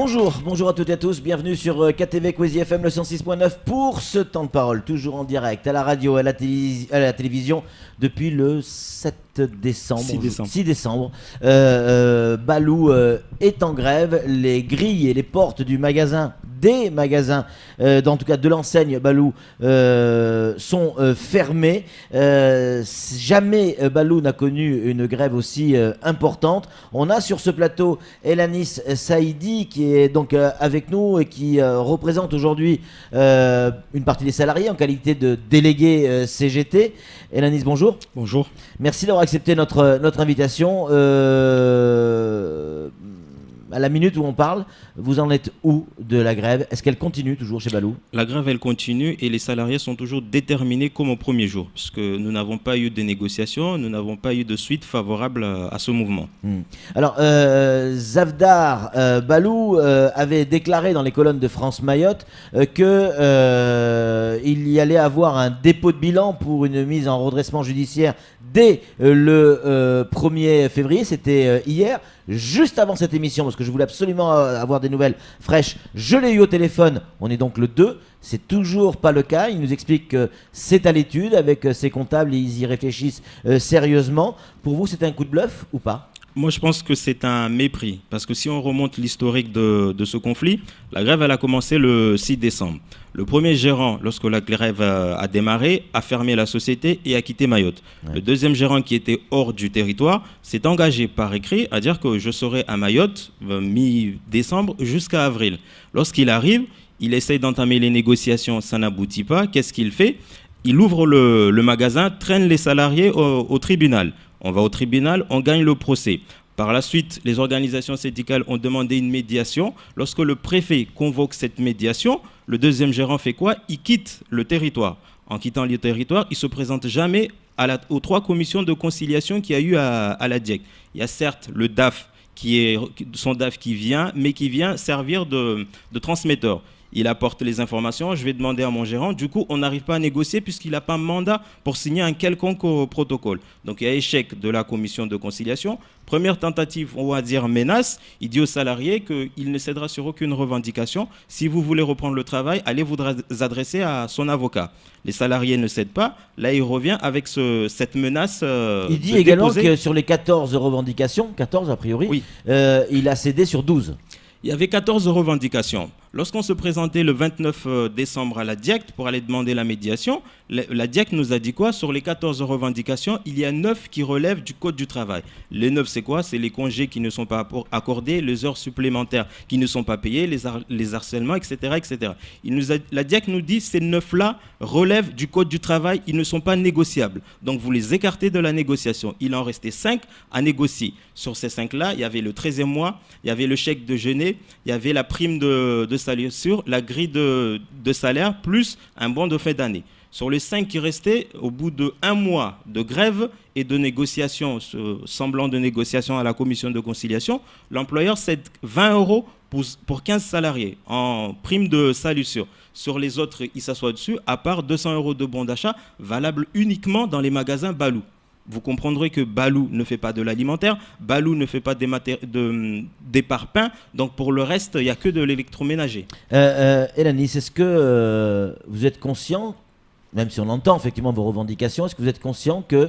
Bonjour à toutes et à tous, bienvenue sur KTV Kwezi FM le 106.9 pour ce temps de parole, toujours en direct à la radio, à la télévision depuis le 7 décembre. 6 décembre. Balou est en grève, les grilles et les portes des magasins, en tout cas de l'enseigne Balou, sont fermées. Jamais Balou n'a connu une grève aussi importante. On a sur ce plateau Elanis Saïdi qui est donc avec nous et qui représente aujourd'hui une partie des salariés en qualité de délégué CGT. Elanis, bonjour. Bonjour. Merci d'avoir accepté notre invitation. À la minute où on parle, vous en êtes où de la grève? Est-ce qu'elle continue toujours chez Balou? La grève, elle continue et les salariés sont toujours déterminés comme au premier jour, puisque nous n'avons pas eu de négociations, nous n'avons pas eu de suite favorable à ce mouvement. Alors, Zavdar Balou avait déclaré dans les colonnes de France Mayotte qu'il y allait avoir un dépôt de bilan pour une mise en redressement judiciaire dès le 1er février, c'était hier. Juste avant cette émission, parce que je voulais absolument avoir des nouvelles fraîches, je l'ai eu au téléphone, on est donc le 2, c'est toujours pas le cas, il nous explique que c'est à l'étude avec ses comptables, ils y réfléchissent sérieusement. Pour vous, c'est un coup de bluff ou pas ? Moi, je pense que c'est un mépris, parce que si on remonte l'historique de ce conflit, la grève, elle a commencé le 6 décembre. Le premier gérant, lorsque la grève a démarré, a fermé la société et a quitté Mayotte. Ouais. Le deuxième gérant, qui était hors du territoire, s'est engagé par écrit à dire que je serai à Mayotte mi-décembre jusqu'à avril. Lorsqu'il arrive, il essaye d'entamer les négociations, ça n'aboutit pas. Qu'est-ce qu'il fait ? Il ouvre le magasin, traîne les salariés au tribunal. On va au tribunal, on gagne le procès. Par la suite, les organisations syndicales ont demandé une médiation. Lorsque le préfet convoque cette médiation, le deuxième gérant fait quoi ? Il quitte le territoire. En quittant le territoire, il ne se présente jamais aux 3 commissions de conciliation qu'il y a eu à la DIEC. Il y a certes le DAF, son DAF qui vient, mais qui vient servir de transmetteur. Il apporte les informations, je vais demander à mon gérant. Du coup, on n'arrive pas à négocier puisqu'il n'a pas mandat pour signer un quelconque protocole. Donc, il y a échec de la commission de conciliation. Première tentative, on va dire menace. Il dit aux salariés qu'il ne cédera sur aucune revendication. Si vous voulez reprendre le travail, allez vous adresser à son avocat. Les salariés ne cèdent pas. Là, il revient avec cette menace. Il dit également que sur les 14 revendications, 14 a priori, oui. Il a cédé sur 12. Il y avait 14 revendications. Lorsqu'on se présentait le 29 décembre à la DIEC pour aller demander la médiation, la DIEC nous a dit quoi ? Sur les 14 revendications, il y a 9 qui relèvent du Code du travail. Les 9, c'est quoi ? C'est les congés qui ne sont pas accordés, les heures supplémentaires qui ne sont pas payées, les harcèlements, etc. etc. La DIEC nous dit que ces 9-là relèvent du Code du travail, ils ne sont pas négociables. Donc vous les écartez de la négociation. Il en restait 5 à négocier. Sur ces 5-là, il y avait le 13e mois, il y avait le chèque de Genève, il y avait la prime de salaire sur la grille de salaire plus un bon de fin d'année. Sur les 5 qui restaient, au bout de 1 mois de grève et de négociation, semblant de négociation à la commission de conciliation, l'employeur cède 20 € pour 15 salariés en prime de salissure. Sur les autres, il s'assoit dessus, à part 200 € de bon d'achat, valable uniquement dans les magasins Balou. Vous comprendrez que Balou ne fait pas de l'alimentaire, Balou ne fait pas des parpaings, donc pour le reste, il n'y a que de l'électroménager. Elanis, est-ce que vous êtes conscient, même si on entend effectivement vos revendications, est-ce que vous êtes conscient qu'il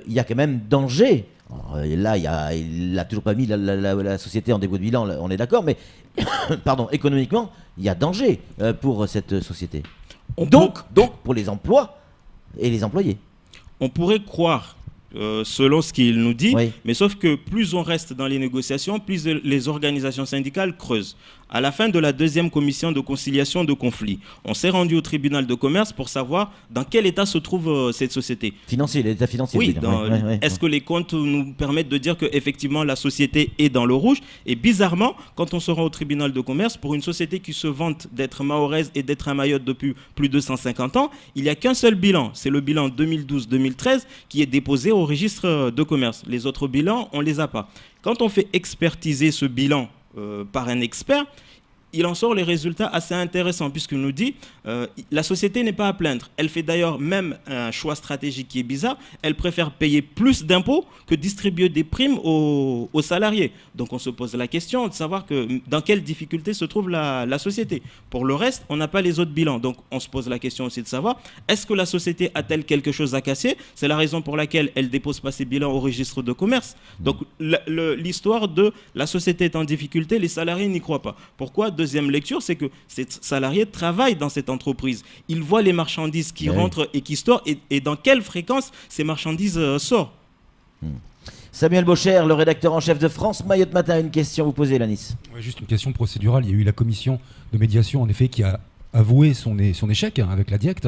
y a quand même danger ? Alors, là, il n'a toujours pas mis la société en dépôt de bilan, on est d'accord, mais pardon, économiquement, il y a danger pour cette société. Donc, pour les emplois et les employés. On pourrait croire, selon ce qu'il nous dit, oui. Mais sauf que plus on reste dans les négociations, plus les organisations syndicales creusent. À la fin de la 2e commission de conciliation de conflit, on s'est rendu au tribunal de commerce pour savoir dans quel état se trouve cette société. Financier, l'état financier. Oui, est-ce que les comptes nous permettent de dire qu'effectivement la société est dans le rouge ? Et bizarrement, quand on se rend au tribunal de commerce, pour une société qui se vante d'être mahoraise et d'être à Mayotte depuis plus de 150 ans, il n'y a qu'un seul bilan. C'est le bilan 2012-2013 qui est déposé au registre de commerce. Les autres bilans, on ne les a pas. Quand on fait expertiser ce bilan par un expert, il en sort les résultats assez intéressants puisqu'il nous dit la société n'est pas à plaindre. Elle fait d'ailleurs même un choix stratégique qui est bizarre. Elle préfère payer plus d'impôts que distribuer des primes aux salariés. Donc on se pose la question de savoir dans quelle difficulté se trouve la société. Pour le reste, on n'a pas les autres bilans. Donc on se pose la question aussi de savoir est-ce que la société a-t-elle quelque chose à casser? C'est la raison pour laquelle elle ne dépose pas ses bilans au registre de commerce. Donc l'histoire de la société est en difficulté, les salariés n'y croient pas. Pourquoi? Deuxième lecture, c'est que ces salariés travaillent dans cette entreprise. Ils voient les marchandises qui rentrent et qui sortent et dans quelle fréquence ces marchandises sortent. Samuel Baucher, le rédacteur en chef de France Mayotte Matin, une question à vous poser, Lanis. Ouais, juste une question procédurale. Il y a eu la commission de médiation, en effet, qui a avoué son échec avec la DIECT.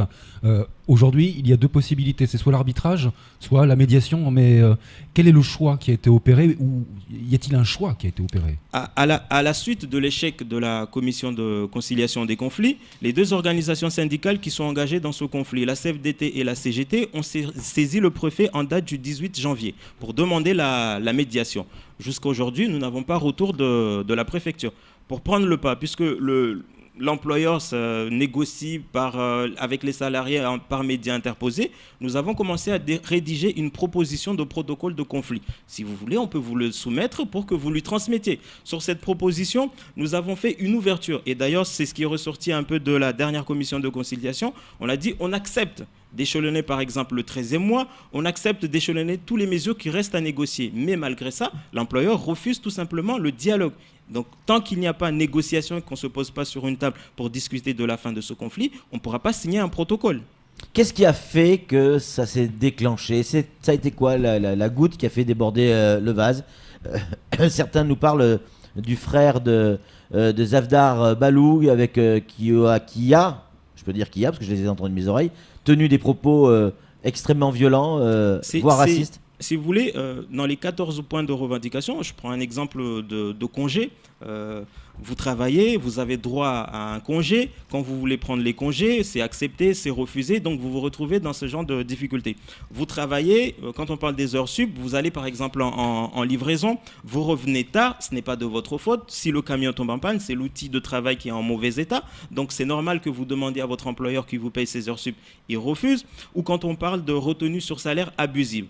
Aujourd'hui, il y a deux possibilités. C'est soit l'arbitrage, soit la médiation. Mais quel est le choix qui a été opéré? Ou y a-t-il un choix qui a été opéré? À la suite de l'échec de la commission de conciliation des conflits, les deux organisations syndicales qui sont engagées dans ce conflit, la CFDT et la CGT, ont saisi le préfet en date du 18 janvier pour demander la médiation. Jusqu'à aujourd'hui, nous n'avons pas retour de la préfecture. Pour prendre le pas, puisque l'employeur négocie avec les salariés par médias interposés, nous avons commencé à rédiger une proposition de protocole de conflit. Si vous voulez, on peut vous le soumettre pour que vous lui transmettiez. Sur cette proposition, nous avons fait une ouverture. Et d'ailleurs, c'est ce qui est ressorti un peu de la dernière commission de conciliation. On a dit on accepte d'échelonner par exemple le 13e mois, on accepte d'échelonner toutes les mesures qui restent à négocier. Mais malgré ça, l'employeur refuse tout simplement le dialogue. Donc tant qu'il n'y a pas de négociation et qu'on ne se pose pas sur une table pour discuter de la fin de ce conflit, on ne pourra pas signer un protocole. Qu'est-ce qui a fait que ça s'est déclenché? Ça a été quoi la goutte qui a fait déborder le vase? Certains nous parlent du frère de Zafdar Balou qui a, je peux dire qui a parce que je les ai entendus de mes oreilles, tenu des propos extrêmement violents, voire racistes. Si vous voulez, dans les 14 points de revendication, je prends un exemple de congé. Vous travaillez, vous avez droit à un congé. Quand vous voulez prendre les congés, c'est accepté, c'est refusé. Donc vous vous retrouvez dans ce genre de difficultés. Vous travaillez, quand on parle des heures sup, vous allez par exemple en livraison, vous revenez tard, ce n'est pas de votre faute. Si le camion tombe en panne, c'est l'outil de travail qui est en mauvais état. Donc c'est normal que vous demandiez à votre employeur qui vous paye ses heures sup, il refuse. Ou quand on parle de retenue sur salaire abusive,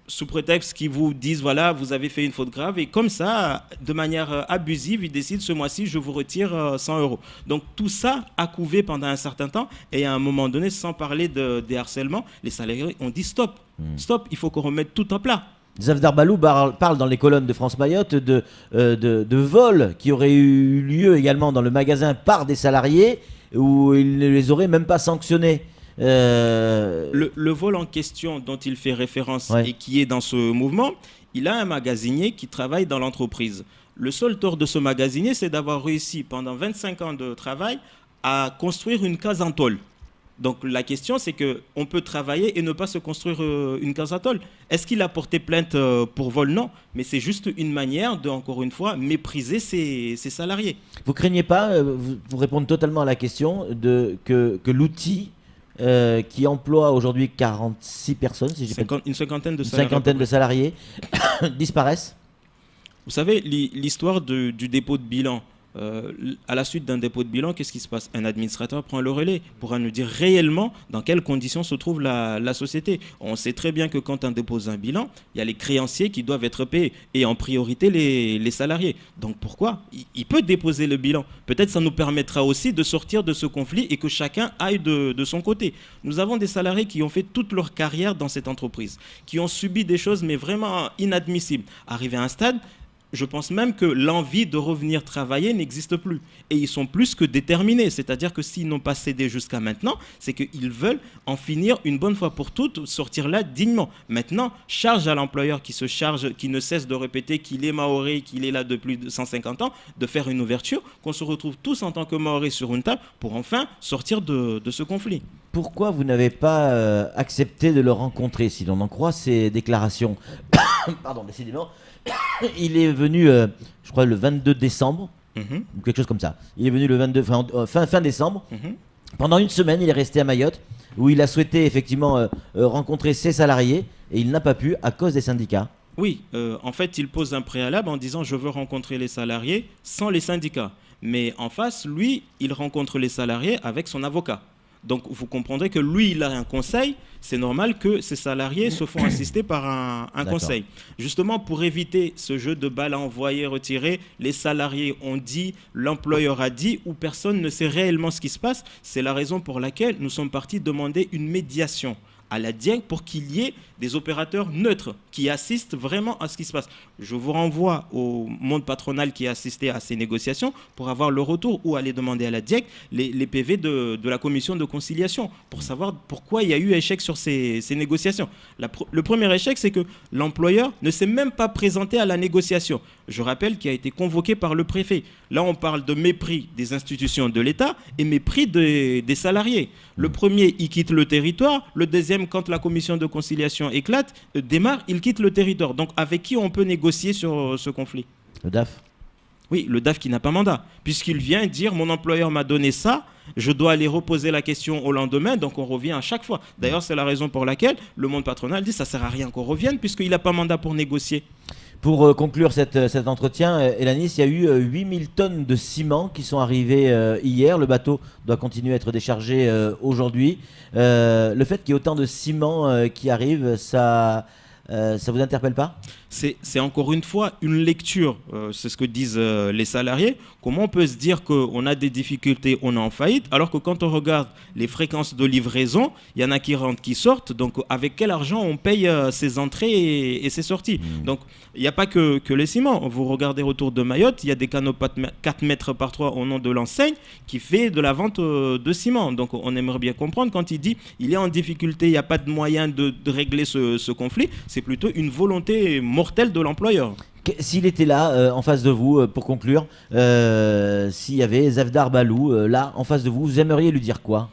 sous prétexte qu'ils vous disent, voilà, vous avez fait une faute grave, et comme ça, de manière abusive, ils décident, ce mois-ci, je vous retire 100 €. Donc tout ça a couvé pendant un certain temps, et à un moment donné, sans parler des harcèlements, les salariés ont dit stop, stop, il faut qu'on remette tout à plat. Zafdar Balou parle dans les colonnes de France Mayotte de vols qui auraient eu lieu également dans le magasin par des salariés, où il ne les aurait même pas sanctionnés. Le vol en question dont il fait référence et qui est dans ce mouvement, il a un magasinier qui travaille dans l'entreprise. Le seul tort de ce magasinier, c'est d'avoir réussi pendant 25 ans de travail à construire une case en tôle. Donc la question, c'est qu'on peut travailler et ne pas se construire une case en tôle. Est-ce qu'il a porté plainte pour vol? Non, mais c'est juste une manière de, encore une fois, mépriser ses salariés. Vous craignez pas, vous répondre totalement à la question, que l'outil qui emploie aujourd'hui 46 personnes, si une cinquantaine de salariés disparaissent? Vous savez, l'histoire du dépôt de bilan, à la suite d'un dépôt de bilan, qu'est-ce qui se passe? Un administrateur prend le relais, pourra nous dire réellement dans quelles conditions se trouve la société. On sait très bien que quand on dépose un bilan, il y a les créanciers qui doivent être payés et en priorité les salariés. Donc pourquoi? Il peut déposer le bilan. Peut-être ça nous permettra aussi de sortir de ce conflit et que chacun aille de son côté. Nous avons des salariés qui ont fait toute leur carrière dans cette entreprise, qui ont subi des choses mais vraiment inadmissibles. Arrivé à un stade, je pense même que l'envie de revenir travailler n'existe plus. Et ils sont plus que déterminés. C'est-à-dire que s'ils n'ont pas cédé jusqu'à maintenant, c'est qu'ils veulent en finir une bonne fois pour toutes, sortir là dignement. Maintenant, charge à l'employeur qui ne cesse de répéter qu'il est maoré, qu'il est là depuis 150 ans, de faire une ouverture, qu'on se retrouve tous en tant que maoré sur une table pour enfin sortir de ce conflit. Pourquoi vous n'avez pas accepté de le rencontrer, si l'on en croit ces déclarations? Pardon, décidément. Il est venu, je crois, le 22 décembre, ou quelque chose comme ça. Il est venu le 22, fin décembre. Pendant une semaine, il est resté à Mayotte, où il a souhaité effectivement rencontrer ses salariés, et il n'a pas pu à cause des syndicats. Oui, en fait, il pose un préalable en disant « je veux rencontrer les salariés sans les syndicats ». Mais en face, lui, il rencontre les salariés avec son avocat. Donc, vous comprendrez que lui, il a un conseil. C'est normal que ses salariés se font assister par un conseil. Justement, pour éviter ce jeu de balles à envoyer, retirer, les salariés ont dit, l'employeur a dit, ou personne ne sait réellement ce qui se passe. C'est la raison pour laquelle nous sommes partis demander une médiation à la DIEC pour qu'il y ait des opérateurs neutres qui assistent vraiment à ce qui se passe. Je vous renvoie au monde patronal qui a assisté à ces négociations pour avoir le retour ou aller demander à la DIEC les PV de la commission de conciliation pour savoir pourquoi il y a eu échec sur ces négociations. Le premier échec, c'est que l'employeur ne s'est même pas présenté à la négociation. Je rappelle qu'il a été convoqué par le préfet. Là, on parle de mépris des institutions de l'État et mépris des salariés. Le premier, il quitte le territoire. Le deuxième, quand la commission de conciliation démarre, il quitte le territoire. Donc, avec qui on peut négocier sur ce conflit? Le DAF. Oui, le DAF qui n'a pas mandat, puisqu'il vient dire « mon employeur m'a donné ça, je dois aller reposer la question au lendemain », donc on revient à chaque fois. D'ailleurs, c'est la raison pour laquelle le monde patronal dit « ça ne sert à rien qu'on revienne, puisqu'il n'a pas mandat pour négocier ». Pour conclure cet entretien, Elanis, il y a eu 8000 tonnes de ciment qui sont arrivées hier. Le bateau doit continuer à être déchargé aujourd'hui. Le fait qu'il y ait autant de ciment qui arrive, ça vous interpelle pas ? C'est encore une fois une lecture, c'est ce que disent les salariés. Comment on peut se dire qu'on a des difficultés, on est en faillite, alors que quand on regarde les fréquences de livraison, il y en a qui rentrent, qui sortent. Donc avec quel argent on paye ces entrées et ces sorties? Donc il n'y a pas que les ciments. Vous regardez autour de Mayotte, il y a des canaux 4 mètres par 3 au nom de l'enseigne qui fait de la vente de ciment. Donc on aimerait bien comprendre quand il dit il est en difficulté, il n'y a pas de moyen de régler ce conflit. C'est plutôt une volonté mortelle de l'employeur. S'il était là, en face de vous, pour conclure, s'il y avait Zafdar Balou, là, en face de vous, vous aimeriez lui dire quoi ?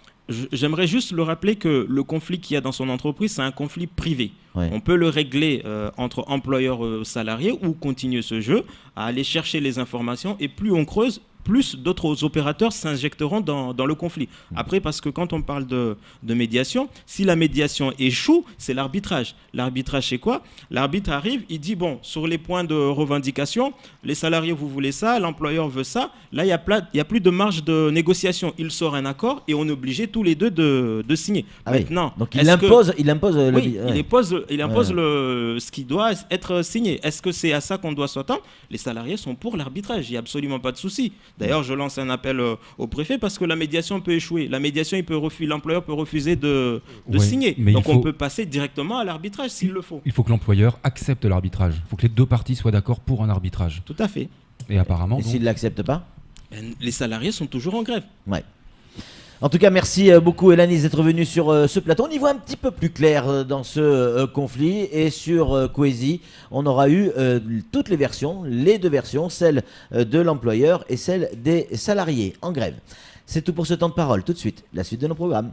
J'aimerais juste le rappeler que le conflit qu'il y a dans son entreprise, c'est un conflit privé. Ouais. On peut le régler entre employeurs et salariés ou continuer ce jeu à aller chercher les informations, et plus on creuse, plus d'autres opérateurs s'injecteront dans le conflit. Après, parce que quand on parle de médiation, si la médiation échoue, c'est l'arbitrage. L'arbitrage, c'est quoi? L'arbitre arrive, il dit, bon, sur les points de revendication, les salariés, vous voulez ça, l'employeur veut ça. Là, il n'y a plus de marge de négociation. Il sort un accord et on est obligé tous les deux de signer. Maintenant, donc il impose ce qui doit être signé. Est-ce que c'est à ça qu'on doit s'attendre? Les salariés sont pour l'arbitrage, il n'y a absolument pas de souci. D'ailleurs, je lance un appel au préfet parce que la médiation peut échouer. La médiation, l'employeur peut refuser de signer. Donc on peut passer directement à l'arbitrage s'il le faut. Il faut que l'employeur accepte l'arbitrage. Il faut que les deux parties soient d'accord pour un arbitrage. Tout à fait. Et apparemment. Et s'ils ne l'acceptent pas? Les salariés sont toujours en grève. Ouais. En tout cas, merci beaucoup Elanis d'être venu sur ce plateau. On y voit un petit peu plus clair dans ce conflit, et sur Kwezi, on aura eu toutes les versions, les deux versions, celle de l'employeur et celle des salariés en grève. C'est tout pour ce temps de parole. Tout de suite, la suite de nos programmes.